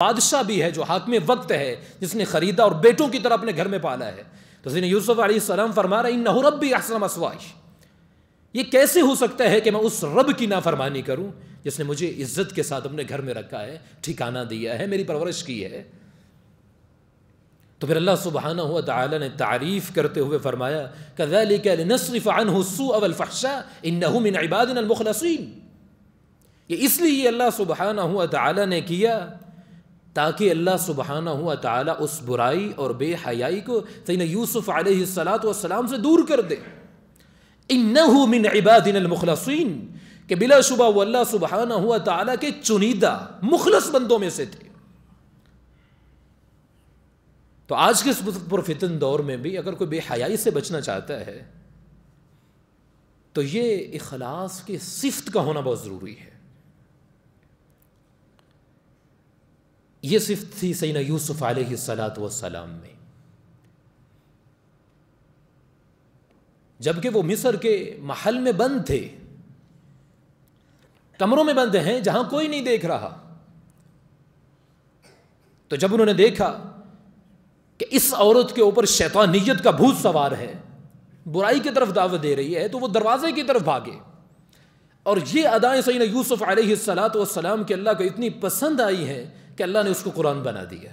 بادشاہ بھی ہے جو حاکم وقت ہے، جس نے خریدا اور بیٹوں کی طرح اپنے گھر میں پالا ہے. تو سیدنا یوسف علیہ السلام فرما رہے انہ ربی احسن مثوائی، یہ کیسے ہو سکتا ہے کہ میں اس رب کی نافرمانی کروں جس نے مجھے عزت کے ساتھ اپنے گھر میں رکھا ہے، ٹھکانہ دیا ہے، میری پرورش کی ہے. تو پھر اللہ سبحانہ و تعالی نے تعریف کرتے ہوئے فرمایا کذالک لنصرف عنہ السوء والفحشاء انہ من عبادنا المخلصین. یہ اس لیے اللہ سبحانہ و تعالی نے کیا تاکہ اللہ سبحانہ و تعالی اس برائی اور بے حیائی کو سیدنا یوسف علیہ السلام سے دور کر دے. انہ من عبادنا المخلصین، کہ بلا شبہ وہ اللہ سبحانہ و تعالی کے چنیدہ مخلص بندوں میں سے تھے. تو آج کے اس پرفتن دور میں بھی اگر کوئی بے حیائی سے بچنا چاہتا ہے تو یہ اخلاص کی صفت کا ہونا بہت ضروری ہے. یہ صفت تھی سیدنا یوسف علیہ السلام میں. جبکہ وہ مصر کے محل میں بند تھے، کمروں میں بند ہیں جہاں کوئی نہیں دیکھ رہا. تو جب انہوں نے دیکھا کہ اس عورت کے اوپر شیطانیت کا بھوت سوار ہے، برائی کی طرف دعوت دے رہی ہے، تو وہ دروازے کی طرف بھاگے. اور یہ ادائیں سیدنا یوسف علیہ السلام کے اللہ کو اتنی پسند آئی ہیں کہ اللہ نے اس کو قرآن بنا دیا.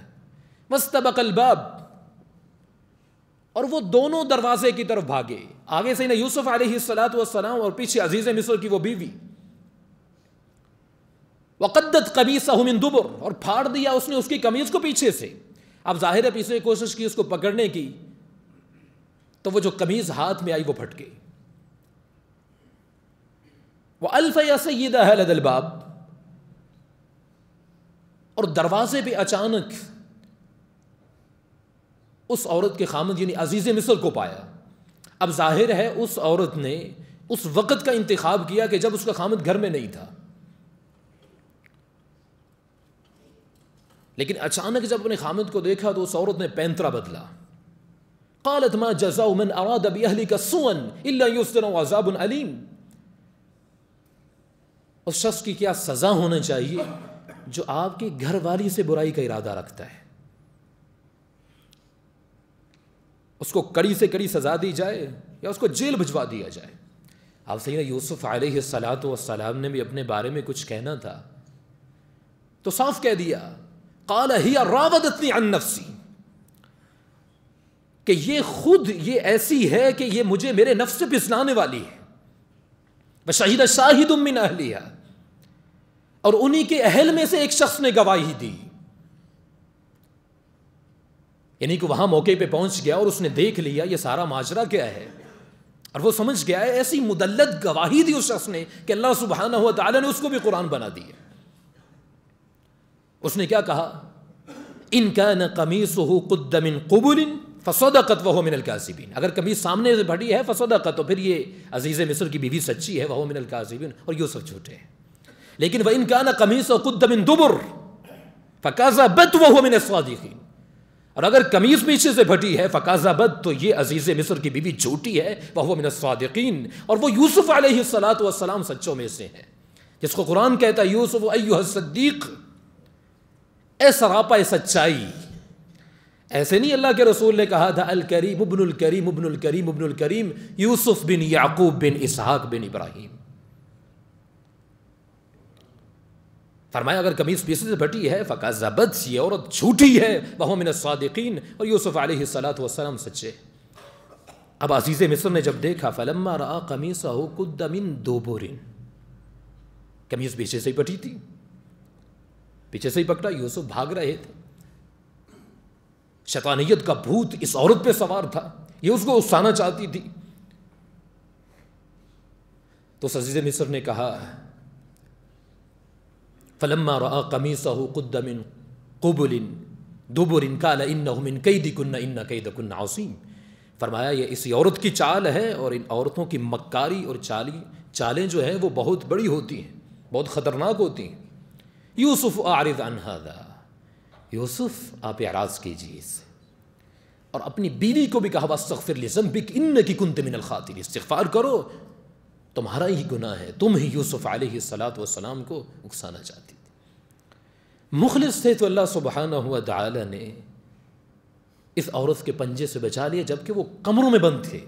واستبق الباب، اور وہ دونوں دروازے کی طرف بھاگے. آگے سیدنا یوسف علیہ السلام اور پیچھے عزیز مصر کی وہ بیوی. وقدت قمیصہ من دبر، اور پھاڑ دیا اس نے اس کی قمیض کو پیچھے سے. اب ظاہر ہے پیچھے کوشش کی اس کو پکڑنے کی، تو وہ جو قمیض ہاتھ میں آئی وہ پھٹ گئی. وَأَلْفَ يَا سَيِّدَهَا لَدَى الْبَابِ، اور دروازے پہ اچانک اس عورت کے خامد یعنی عزیز مصر کو پایا. اب ظاہر ہے اس عورت نے اس وقت کا انتخاب کیا کہ جب اس کا خامد گھر میں نہیں تھا. لیکن اچانک جب اپنے خامد کو دیکھا تو اس عورت نے پینترا بدلا. قالت ما جزاء من اراد باهلك سوءا الا يسجن وعذاب الیم. اس شخص کی کیا سزا ہونا چاہیے جو آپ کی گھر والی سے برائی کا ارادہ رکھتا ہے، اس کو کڑی سے کڑی سزا دی جائے یا اس کو جیل بھجوا دیا جائے. اب سیدنا یوسف علیہ السلام نے بھی اپنے بارے میں کچھ کہنا تھا تو صاف کہہ دیا قال ہی راودتنی عن نفسی، کہ یہ خود یہ ایسی ہے کہ یہ مجھے میرے نفس سے پھسلانے والی ہے. وشہد شاہد من اہلہا، اور انہی کے اہل میں سے ایک شخص نے گواہی دی. یعنی کہ وہاں موقع پہ پہنچ گیا اور اس نے دیکھ لیا یہ سارا ماجرا کیا ہے، اور وہ سمجھ گیا ہے. ایسی مدلت گواہی دی اس شخص نے کہ اللہ سبحانہ و تعالی نے اس کو بھی قرآن بنا دیا. اس نے کیا کہا ان کان قمیصہ قد من قبل فصدقت وهو من الکاذبین، اگر قمیص سامنے سے پھٹی ہے فصدقت، تو پھر یہ عزیز مصر کی بیوی سچی ہے، وهو من الکاذبین، اور یوسف جھوٹے ہیں. لیکن وان کان قمیصہ قد من دبر فکذبت وهو من الصادقین، اور اگر قمیص پیچھے سے پھٹی ہے فکذبت، تو یہ عزیز مصر کی بیوی جھوٹی ہے، وهو من الصادقین، اور وہ یوسف علیہ السلام سچوں میں سے ہیں، جس کو قرآن کہتا ہے یوسف ایھا الصدیق، اے سراپا سچائی. ایسے نہیں اللہ کے رسول نے کہا تھا الکریم ابن الکریم ابن الکریم ابن الکریم یوسف بن یعقوب بن اسحاق بن ابراہیم. فرمایا اگر قمیص پیچھے سے پھٹی ہے فکذبت، یہ عورت جھوٹی ہے، وہو من الصادقین، اور یوسف علیہ السلام سچے. اب عزیز مصر نے جب دیکھا فلما رأى قمیصہ قد من دبر، قمیص پیچھے سے ہی پھٹی تھی، پیچھے سے ہی پکڑا. یوسف بھاگ رہے تھے، شیطانیت کا بھوت اس عورت پہ سوار تھا، یہ اس کو اکسانا چاہتی تھی. تو عزیز مصر نے کہا فلما رأى قمیصہ قد من قبل دبر قال انہ من کیدکن ان کیدکن عظیم. فرمایا یہ اسی عورت کی چال ہے، اور ان عورتوں کی مکاری اور چالیں جو ہیں وہ بہت بڑی ہوتی ہیں، بہت خطرناک ہوتی ہیں. یوسف اعرض عن ھذا، یوسف آپ اعراض کیجیے اس سے. اور اپنی بیوی کو بھی کہا واستغفر لذنبک انک کنت من الخاطئین، استغفار کرو تمہارا ہی گناہ ہے، تم ہی یوسف علیہ السلام کو اکسانا چاہتی تھی. مخلص تھے تو اللہ سبحانہ و تعالی نے اس عورت کے پنجے سے بچا لیا، جبکہ وہ کمروں میں بند تھے۔